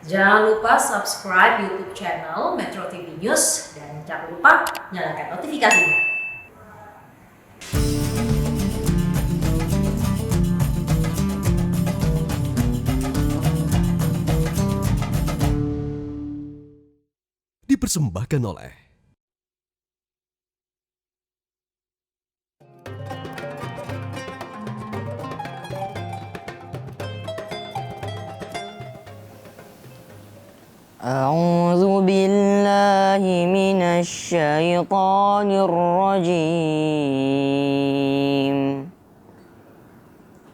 Jangan lupa subscribe YouTube channel Metro TV News dan jangan lupa nyalakan notifikasinya. Dipersembahkan oleh أعوذ بالله من الشيطان الرجيم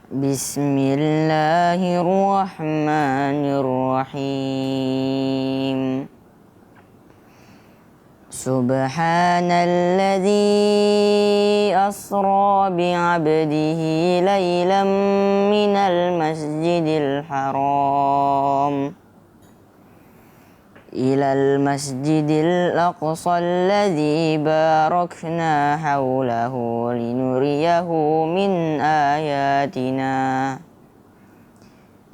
بسم الله الرحمن الرحيم سبحان الذي أسرى بعبده ليلا من المسجد الحرام إلى المسجد الأقصى الذي باركنا حوله لنريه من آياتنا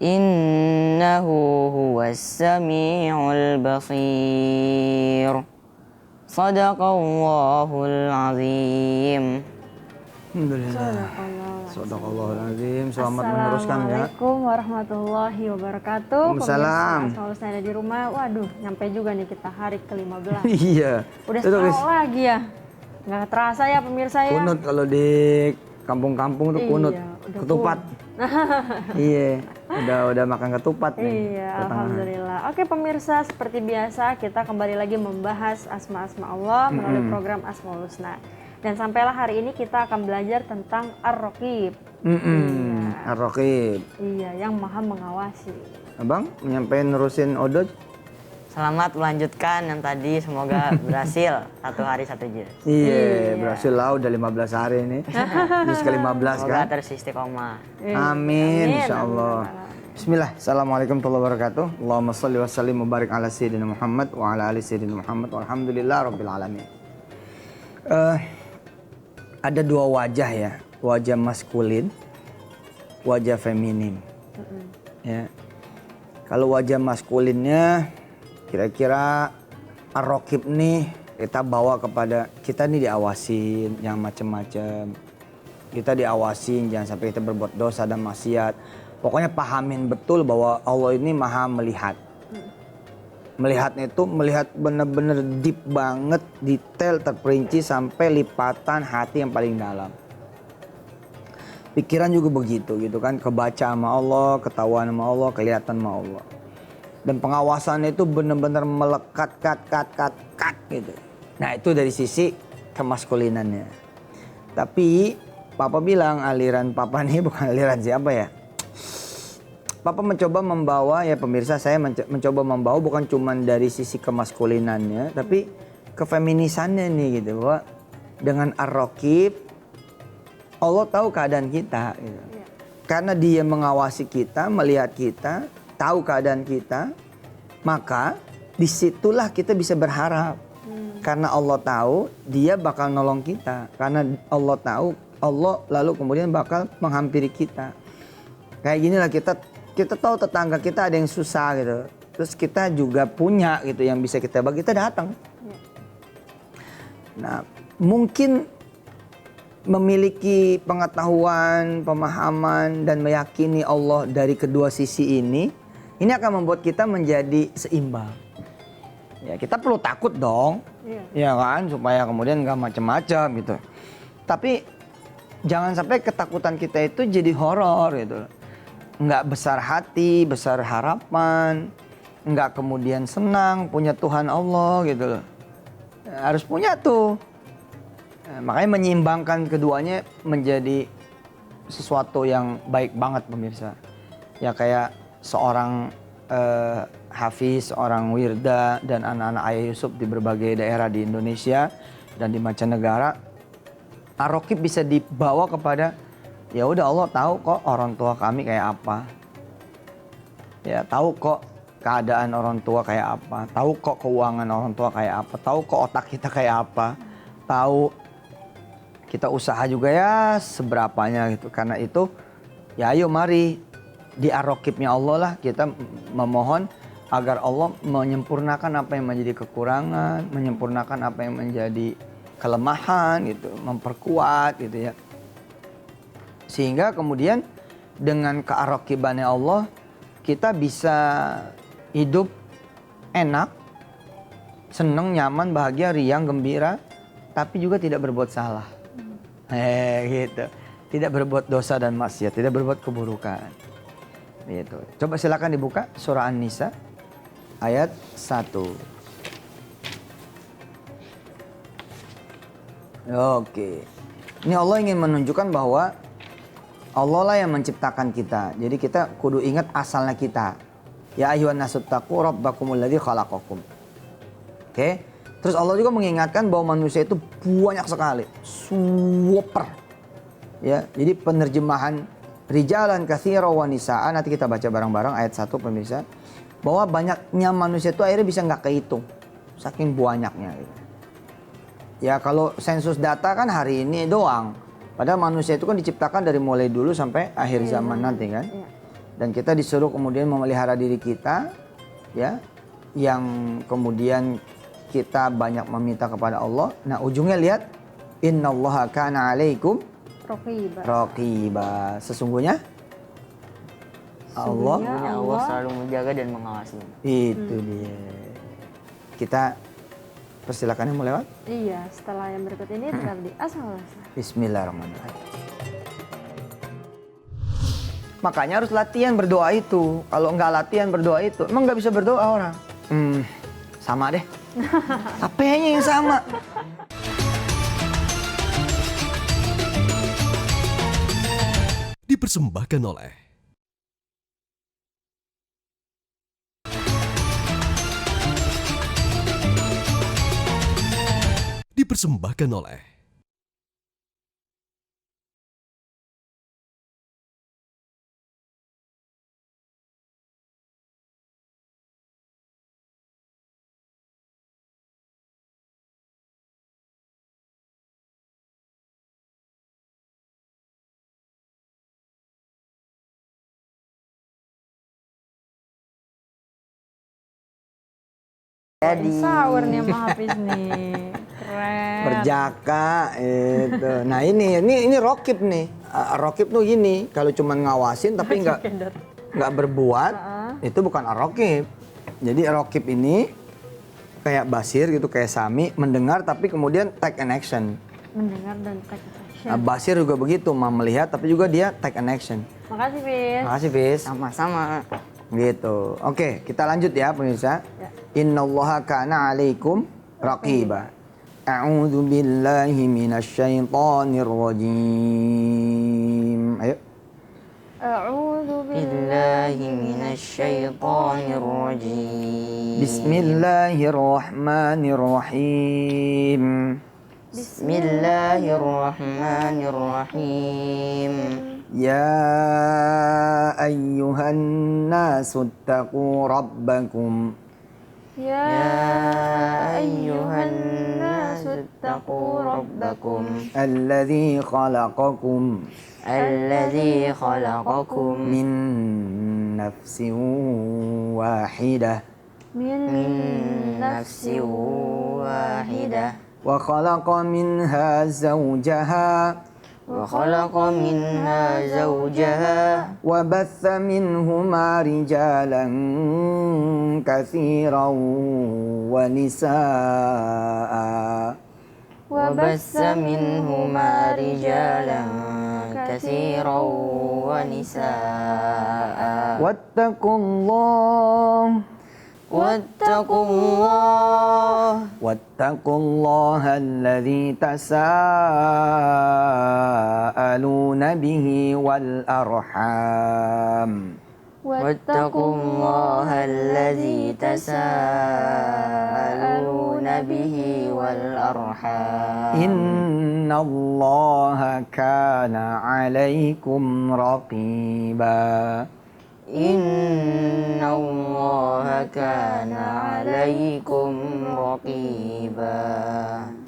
إنه هو السميع البصير صدق الله العظيم. Alhamdulillah. Sadaqallahul azim. Selamat meneruskan ya. Assalamualaikum warahmatullahi wabarakatuh. Waalaikumsalam. Pemirsa Asmaul Husna ada di rumah. Waduh, nyampe juga nih kita hari ke-15. Iya. Udah Itu, setahun guys. lagi ya. Nggak terasa ya pemirsa ya. Kunut kalau di kampung-kampung tuh kunut. Iya, udah Ketupat. Iya. Udah makan ketupat nih. Iya, pertengahan. alhamdulillah. Oke pemirsa, seperti biasa kita kembali lagi membahas asma-asma Allah melalui program Asmaul Husna. Dan sampailah hari ini kita akan belajar tentang Ar-Raqib. Ar-Raqib. Iya, yang maha mengawasi. Abang nyampein nerusin odot. Selamat melanjutkan yang tadi, semoga berhasil satu hari satu juz. Iya, berhasil lah udah 15 hari ini. Juz ke-15 Semoga kan. terus istiqomah. Amin, insyaallah. Bismillah, assalamualaikum warahmatullahi wabarakatuh. Allahumma salli wa sallim wa barik ala sayyidina Muhammad wa ala ali sayyidina Muhammad walhamdulillah rabbil alamin. Ada dua wajah ya, wajah maskulin, wajah feminin. Ya. Kalau wajah maskulinnya kira-kira Ar-Raqib nih kita bawa kepada kita nih diawasin yang macem-macem. Kita diawasin jangan sampai kita berbuat dosa dan maksiat. Pokoknya pahamin betul bahwa Allah ini maha melihat. Melihatnya itu melihat benar-benar deep banget, detail, terperinci sampai lipatan hati yang paling dalam. Pikiran juga begitu gitu kan, kebaca sama Allah, ketahuan sama Allah, kelihatan sama Allah. Dan pengawasannya itu benar-benar melekat, kat gitu. Nah itu dari sisi kemaskulinannya. Tapi Papa bilang aliran Papa nih bukan aliran siapa ya. Papa mencoba membawa ya pemirsa, saya mencoba membawa bukan cuma dari sisi kemaskulinannya tapi kefeminisannya nih gitu, bahwa dengan Ar-Raqib Allah tahu keadaan kita gitu. Karena dia mengawasi kita, melihat kita, tahu keadaan kita, maka disitulah kita bisa berharap. Karena Allah tahu dia bakal nolong kita, karena Allah tahu Allah lalu kemudian bakal menghampiri kita. Kayak ginilah kita tahu tetangga kita ada yang susah gitu. Terus kita juga punya gitu yang bisa kita bagi, kita datang. Nah, mungkin memiliki pengetahuan, pemahaman dan meyakini Allah dari kedua sisi ini akan membuat kita menjadi seimbang. Ya, kita perlu takut dong. Ya kan, supaya kemudian nggak macam-macam gitu. Tapi jangan sampai ketakutan kita itu jadi horor gitu. Nggak besar hati, besar harapan, nggak kemudian senang punya Tuhan Allah gitu loh. Harus punya tuh. Makanya menyeimbangkan keduanya menjadi sesuatu yang baik banget pemirsa. Ya kayak seorang hafiz, seorang wirda dan anak-anak Ayah Yusuf di berbagai daerah di Indonesia dan di mancanegara. Ar-Raqib bisa dibawa kepada ya udah Allah tahu kok orang tua kami kayak apa. Ya tahu kok keadaan orang tua kayak apa. Tahu kok keuangan orang tua kayak apa. Tahu kok otak kita kayak apa. Tahu kita usaha juga ya seberapanya gitu. Karena itu ya ayo mari di Ar-Raqibnya Allah lah kita memohon agar Allah menyempurnakan apa yang menjadi kekurangan, menyempurnakan apa yang menjadi kelemahan gitu, memperkuat gitu ya. Sehingga kemudian dengan kearakibannya Allah kita bisa hidup enak, seneng, nyaman, bahagia, riang, gembira, tapi juga tidak berbuat salah. Gitu. Tidak berbuat dosa dan maksiat, tidak berbuat keburukan. Gitu. Coba silakan dibuka surah An-Nisa ayat 1. Oke. Ini Allah ingin menunjukkan bahwa Allah lah yang menciptakan kita. Jadi kita kudu ingat asalnya kita. Ya ayyuhan nasu taqu rabbakumul ladzi khalaqakum. Oke. Terus Allah juga mengingatkan bahwa manusia itu banyak sekali. Super. Ya, jadi penerjemahan rijalan katsira wa nisaa, nanti kita baca bareng-bareng ayat 1 pemirsa. Bahwa banyaknya manusia itu akhirnya bisa nggak kehitung. Saking banyaknya gitu. Ya kalau sensus data kan hari ini doang. Padahal manusia itu kan diciptakan dari mulai dulu sampai akhir zaman nanti kan. Dan kita disuruh kemudian memelihara diri kita, ya, yang kemudian kita banyak meminta kepada Allah. Nah ujungnya lihat, innallaha kana alaikum raqiba. Sesungguhnya Allah selalu menjaga dan mengawasi. Itu dia. Kita persilakan yang mau lewat. Iya, setelah yang berikut ini tetap di Asmaul Husna. Bismillahirrahmanirrahim. Makanya harus latihan berdoa itu. Kalau nggak latihan berdoa itu, emang nggak bisa berdoa orang. Sama deh. Apanya yang sama? Dipersembahkan oleh dipersembahkan oleh Sahur nih sama Hafiz nih. Keren. Berjaka itu. Nah ini rokib nih. Rokib tuh gini, kalau cuma ngawasin tapi nggak berbuat, itu bukan rokib. Jadi rokib ini kayak basir gitu, kayak sami, mendengar tapi kemudian take an action. Mendengar dan take action. Nah, basir juga begitu, melihat tapi juga dia take an action. Makasih, Fis. Makasih, Fis. Sama-sama. Gitu. Oke, kita lanjut ya pemirsa. Ya. Innallaha kana 'alaikum raqiba. A'udzu billahi minasyaitonir rajim. Ayo. A'udzu Billahi minasyaitonir rajim. Bismillahirrahmanirrahim. Bismillahirrahmanirrahim. Ya ayyuhan nasu taqu rabbakum. Ya ayyuhan nasu taqu rabbakum Alladzi khalaqakum Alladzi khalaqakum min nafsin wahidah min nafsin wahidah wa khalaqa minha zawjaha wa khalaqa minha zawjaha wa batha minhuma rijalan katsiran wa nisaa wa bassa minhuma rijalan katsiran wa nisaa واتقوا الله الذي تساءلون به والأرحام واتقوا الله الذي تساءلون به والأرحام إن الله كان عليكم رقيبا Innallaha kana 'alaikum raqiba.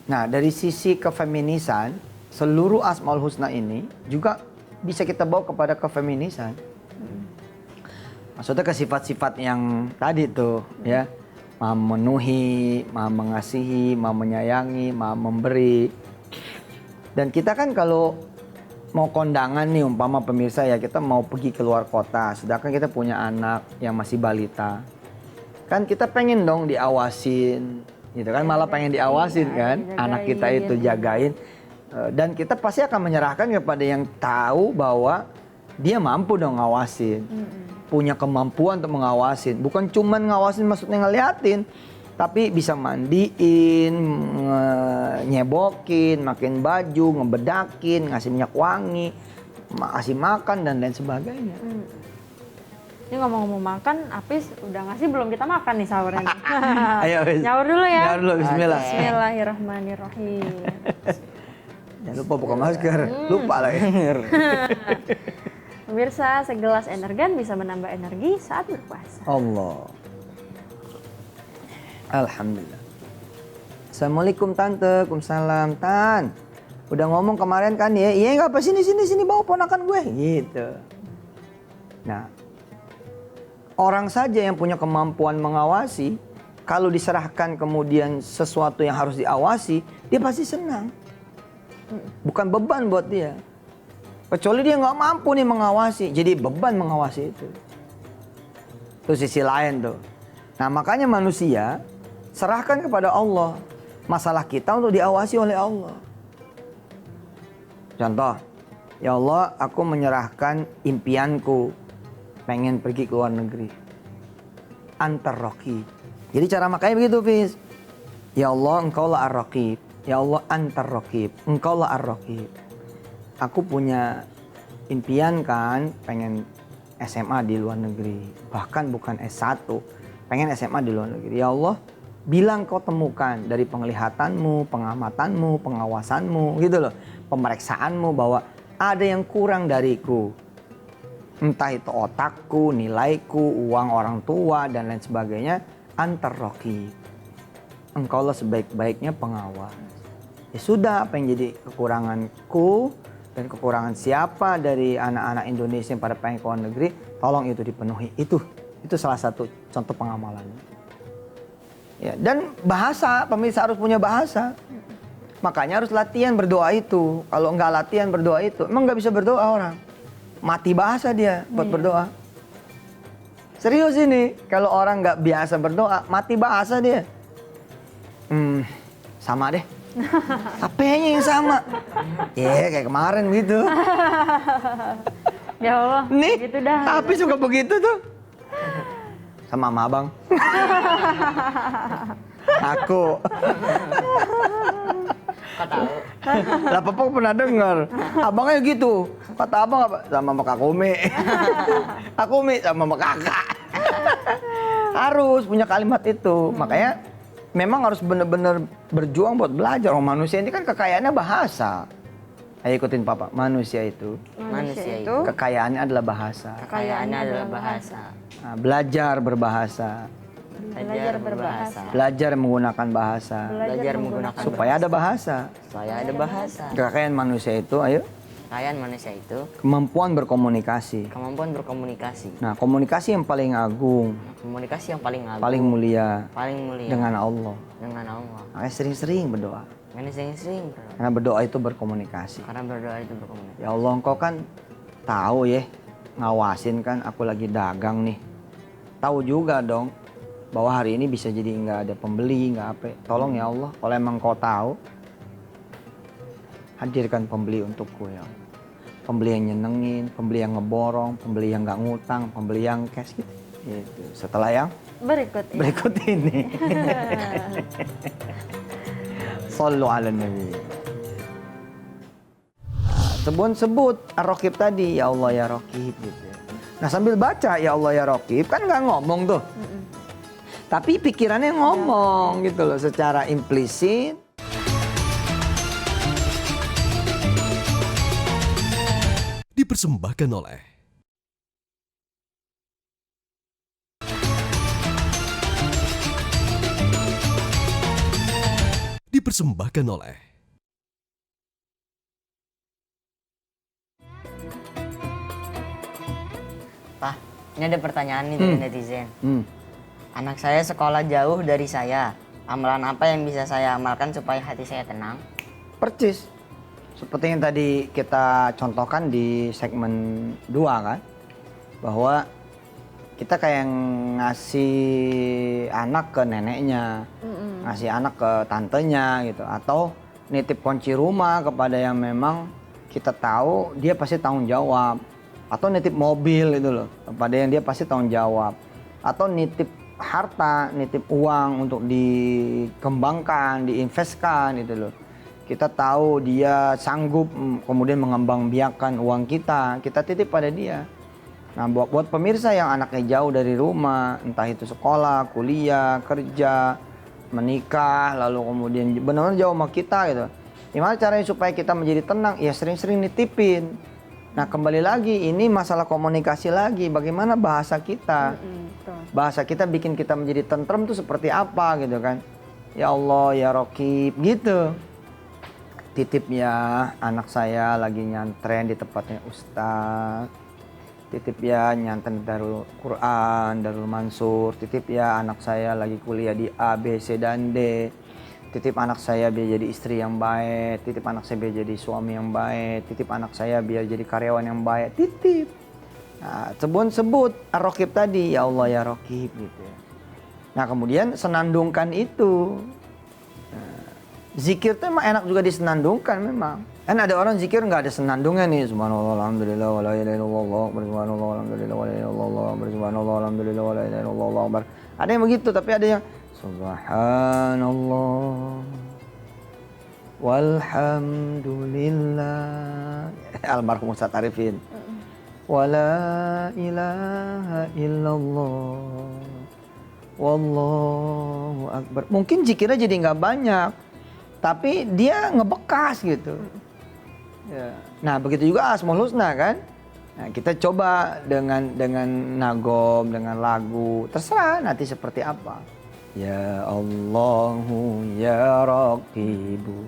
Nah, dari sisi kefeminisan, seluruh Asmaul Husna ini juga bisa kita bawa kepada kefeminisan. Maksudnya ke sifat-sifat yang tadi tuh ya. Maha memenuhi, maha mengasihi, maha menyayangi, maha memberi. Dan kita kan kalau mau kondangan nih umpama pemirsa ya, kita mau pergi keluar kota, sedangkan kita punya anak yang masih balita. Kan kita pengen dong diawasin, gitu kan, malah pengen diawasin kan, anak kita itu jagain. Dan kita pasti akan menyerahkan kepada yang tahu bahwa dia mampu dong ngawasin. Punya kemampuan untuk mengawasin. Bukan cuman ngawasin maksudnya ngeliatin, tapi bisa mandiin, nyebokin, makin baju, ngebedakin, ngasih minyak wangi, ngasih makan dan lain sebagainya. Ini ngomong-ngomong makan, Apis udah ngasih belum kita makan nih sahurnya nih? Ayo, Apis. Nyaur dulu ya. Nyaur dulu, bismillah. Bismillahirrahmanirrahim. Jangan lupa buka masker, lupa lagi. Pemirsa, segelas energan bisa menambah energi saat berpuasa. Allah. Alhamdulillah. Assalamualaikum Tante, Waalaikumsalam Tan. Udah ngomong kemarin kan ya, iya nggak apa sini bawa ponakan gue, gitu. Nah, orang saja yang punya kemampuan mengawasi, kalau diserahkan kemudian sesuatu yang harus diawasi, dia pasti senang. Bukan beban buat dia. Kecuali dia nggak mampu nih mengawasi, jadi beban mengawasi itu. Itu sisi lain tuh. Nah makanya manusia serahkan kepada Allah. Masalah kita untuk diawasi oleh Allah. Contoh, ya Allah aku menyerahkan impianku, pengen pergi ke luar negeri. Antar Raqib. Jadi cara makanya begitu Fis. Ya Allah engkaulah Ar-Raqib. Ya Allah antar Raqib. Engkaulah Ar-Raqib. Aku punya impian kan, pengen SMA di luar negeri. Bahkan bukan S1, pengen SMA di luar negeri. Ya Allah, bilang kau temukan dari penglihatanmu, pengamatanmu, pengawasanmu, gitu loh. Pemeriksaanmu bahwa ada yang kurang dariku. Entah itu otakku, nilaiku, uang orang tua, dan lain sebagainya. Antar Raqib. Engkaulah sebaik-baiknya pengawas. Ya sudah, apa yang jadi kekuranganku dan kekurangan siapa dari anak-anak Indonesia yang pada pengen ke luar negeri, tolong itu dipenuhi. Itu salah satu contoh pengamalannya. Ya, dan bahasa, pemirsa harus punya bahasa. Makanya harus latihan berdoa itu. Kalau nggak latihan berdoa itu, emang nggak bisa berdoa orang. Mati bahasa dia buat berdoa. Serius ini, kalau orang nggak biasa berdoa, mati bahasa dia. Sama deh. Apanya yang sama? Ya kayak kemarin gitu. Ya Allah, Nih, gitu dah. tapi suka begitu tuh. Sama ama abang. Aku. Kok tahu? Lah Papa pernah dengar. Abangnya gitu. Kata abang apa? Sama sama Kak Kumi. Kumi sama sama kakak. Harus punya kalimat itu. Makanya memang harus benar-benar berjuang buat belajar. Orang manusia ini kan kekayaannya bahasa. Ayo ikutin Papa. Manusia itu Manusia itu kekayaannya adalah bahasa. kekayaannya adalah bahasa. Nah, belajar berbahasa. Belajar berbahasa. Belajar menggunakan bahasa. Belajar menggunakan Supaya ada bahasa. supaya ada bahasa. Kekayaan manusia itu, ayo. Kekayaan manusia itu Kemampuan berkomunikasi. kemampuan berkomunikasi. Nah, komunikasi yang paling agung, Komunikasi yang paling agung, paling mulia paling mulia dengan Allah. dengan Allah. Makanya sering-sering berdoa. Ini sering-sering berdoa. Karena berdoa itu berkomunikasi. Karena berdoa itu berkomunikasi. Ya Allah, Engkau kan tahu ya, ngawasin kan aku lagi dagang nih. Tahu juga dong bahwa hari ini bisa jadi nggak ada pembeli, nggak apa. Tolong ya Allah, kalau emang Kau tahu, hadirkan pembeli untukku ya Allah. Pembeli yang nyenengin, pembeli yang ngeborong, pembeli yang nggak ngutang, pembeli yang cash gitu. Gitu. Setelah yang berikut ini. Sallu ala Nabi. Sebut Ar-Raqib tadi, ya Allah ya Raqib gitu. Nah sambil baca ya Allah ya Raqib kan nggak ngomong tuh. Tapi pikirannya ngomong gitu loh secara implisit. Dipersembahkan oleh Dipersembahkan oleh Pak, Ini ada pertanyaan nih dari netizen. Anak saya sekolah jauh dari saya. Amalan apa yang bisa saya amalkan supaya hati saya tenang? Percis. Seperti yang tadi kita contohkan di segmen 2 kan. Bahwa kita kayak ngasih anak ke neneknya, ngasih anak ke tantenya gitu. Atau nitip kunci rumah kepada yang memang kita tahu dia pasti tanggung jawab. Atau nitip mobil itu loh, kepada yang dia pasti tanggung jawab. Atau nitip harta, nitip uang untuk dikembangkan, diinvestkan gitu loh. Kita tahu dia sanggup kemudian mengembangbiakan uang kita titip pada dia. Nah, buat pemirsa yang anaknya jauh dari rumah, entah itu sekolah, kuliah, kerja, menikah, lalu kemudian benar-benar jauh sama kita gitu. Gimana caranya supaya kita menjadi tenang? Ya sering-sering nitipin. Nah, kembali lagi ini masalah komunikasi lagi, bagaimana bahasa kita. Bahasa kita bikin kita menjadi tentrem tuh seperti apa gitu kan. Ya Allah, ya Raqib gitu. Titip ya, anak saya lagi nyantren di tempatnya Ustaz. Titip ya nyantren Darul Quran, Darul Mansur. Titip ya anak saya lagi kuliah di A, B, C, dan D. Titip anak saya biar jadi istri yang baik. Titip anak saya biar jadi suami yang baik. Titip anak saya biar jadi karyawan yang baik. Titip. Nah, sebut Ar-Raqib tadi, ya Allah ya Raqib gitu ya. Nah, kemudian senandungkan itu. Nah, zikir itu emang enak juga disenandungkan memang. Kan ada orang zikir nggak ada senandungnya nih. Subhanallah, alhamdulillah, wa la ilaha illallah, subhanallah, alhamdulillah, wa la ilaha illallah, subhanallah, alhamdulillah, wa la ilaha illallah. Ada yang begitu, tapi ada yang Subhanallah walhamdulillah. Almarhum Ustaz Arifin. Wala ilaha illallah wallahu akbar. Mungkin zikirnya jadi nggak banyak, tapi dia ngebekas gitu. Ya. Nah, begitu juga Asmaul Husna kan. Nah, kita coba dengan nagom, dengan lagu, terserah nanti seperti apa. Ya Allahu ya Raqibu,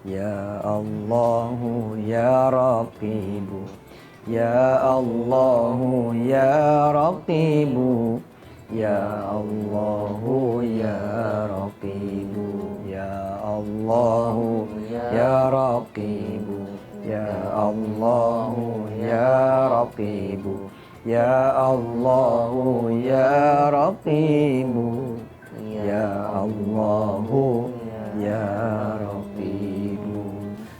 ya Allahu ya Raqibu, ya Allahu ya Raqibu, ya Allahu ya Raqibu, ya Allahu ya Raqibu, ya Allahu ya Raqibu, ya Allahu ya Raqibu, ya Allahu ya Raqibu.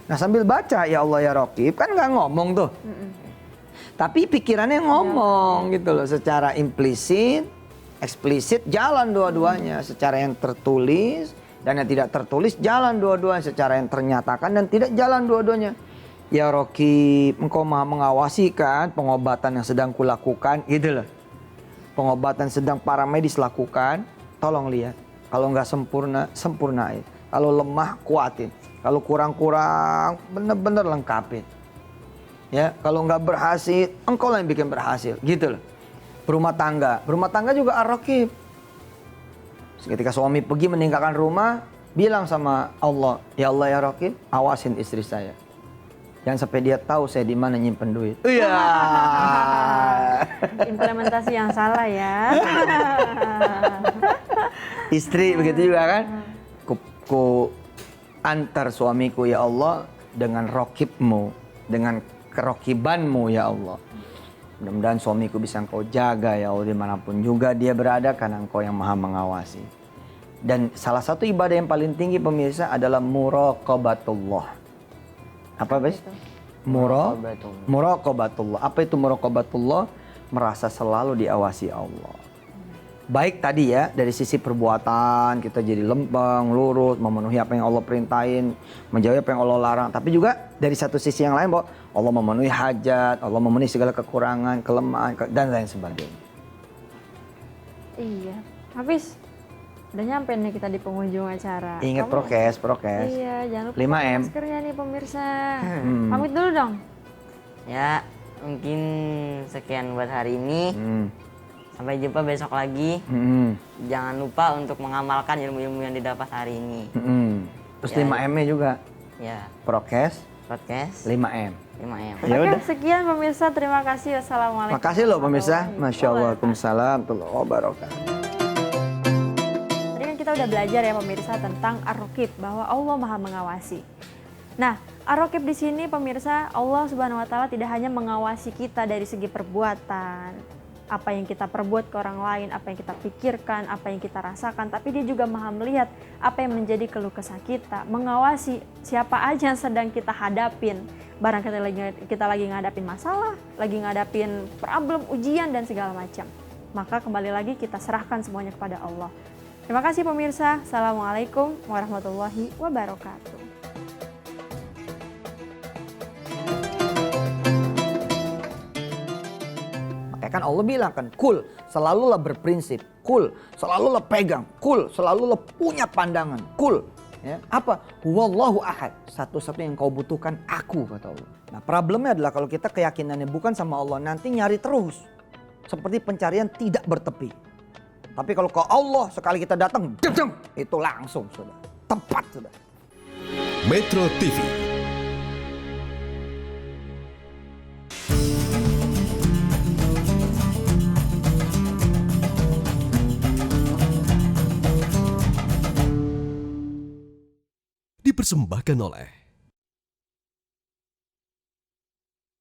Nah, sambil baca ya Allah ya Raqib kan nggak ngomong tuh. Tapi pikirannya ngomong gitu loh, secara implisit, eksplisit jalan dua-duanya, secara yang tertulis dan yang tidak tertulis jalan dua-duanya, secara yang ternyatakan dan tidak jalan dua-duanya. Ya Raqib, engkau maha mengawasi kan pengobatan yang sedang kulakukan, gitu loh. Pengobatan sedang para medis lakukan, tolong lihat. Kalau nggak sempurna, sempurnain. Kalau lemah, kuatin. Kalau kurang-kurang, bener-bener lengkapin. Ya, kalau nggak berhasil, engkau lah yang bikin berhasil, gitu loh. Berumah tangga juga Ar-Raqib. Ketika suami pergi meninggalkan rumah, bilang sama Allah, ya Allah ya Raqib, awasin istri saya. Jangan sampai dia tahu saya di mana nyimpen duit. Iya. Implementasi yang salah ya. Istri begitu juga kan. Ku antar suamiku ya Allah dengan raqibmu, dengan kerokibanmu ya Allah. Mudah-mudahan suamiku bisa engkau jaga ya Allah dimanapun juga dia berada karena engkau yang maha mengawasi. Dan salah satu ibadah yang paling tinggi pemirsa adalah muraqabatullah. Apa guys? Muraqabatullah. Apa itu muraqabatullah? Merasa selalu diawasi Allah. Baik tadi ya, dari sisi perbuatan kita jadi lempeng, lurus, memenuhi apa yang Allah perintahin, menjauhi apa yang Allah larang. Tapi juga dari satu sisi yang lain bahwa Allah memenuhi hajat, Allah memenuhi segala kekurangan, kelemahan, dan lain sebagainya. Iya. Habis udah nyampe nih kita di penghujung acara. Ingat prokes. Iya, jangan lupa 5M. maskernya nih pemirsa. Pamit dulu dong. Ya, mungkin sekian buat hari ini. Sampai jumpa besok lagi. Jangan lupa untuk mengamalkan ilmu-ilmu yang didapat hari ini. Terus Ya. 5M-nya juga. Ya. Prokes, podcast 5M. 5M. Ya Oke, udah. sekian pemirsa. Terima kasih. Wassalamualaikum. Makasih loh pemirsa. warahmatullahi Masya Allah. wabarakatuh. Waalaikumsalam warahmatullahi wabarakatuh. Tadi kan kita udah belajar ya pemirsa tentang Ar-Raqib, bahwa Allah Maha mengawasi. Nah, Ar-Raqib di sini pemirsa, Allah Subhanahu wa taala tidak hanya mengawasi kita dari segi perbuatan, apa yang kita perbuat ke orang lain, apa yang kita pikirkan, apa yang kita rasakan, tapi dia juga Maha melihat apa yang menjadi keluh kesah kita, mengawasi siapa aja yang sedang kita hadapin. Barangkali kita lagi ngadapin masalah, lagi ngadapin problem, ujian dan segala macam. Maka kembali lagi kita serahkan semuanya kepada Allah. Terima kasih pemirsa. Assalamualaikum warahmatullahi wabarakatuh. Makanya kan Allah bilang kan, kul, selalulah berprinsip, kul, selalulah pegang, kul, selalulah punya pandangan, kul. Ya, apa? Huwallahu ahad, satu-satunya yang kau butuhkan aku, kata Allah. Nah problemnya adalah kalau kita keyakinannya bukan sama Allah, nanti nyari terus. Seperti pencarian tidak bertepi. Tapi kalau ke Allah sekali kita datang, itu langsung sudah, tepat sudah. Metro TV. Dipersembahkan oleh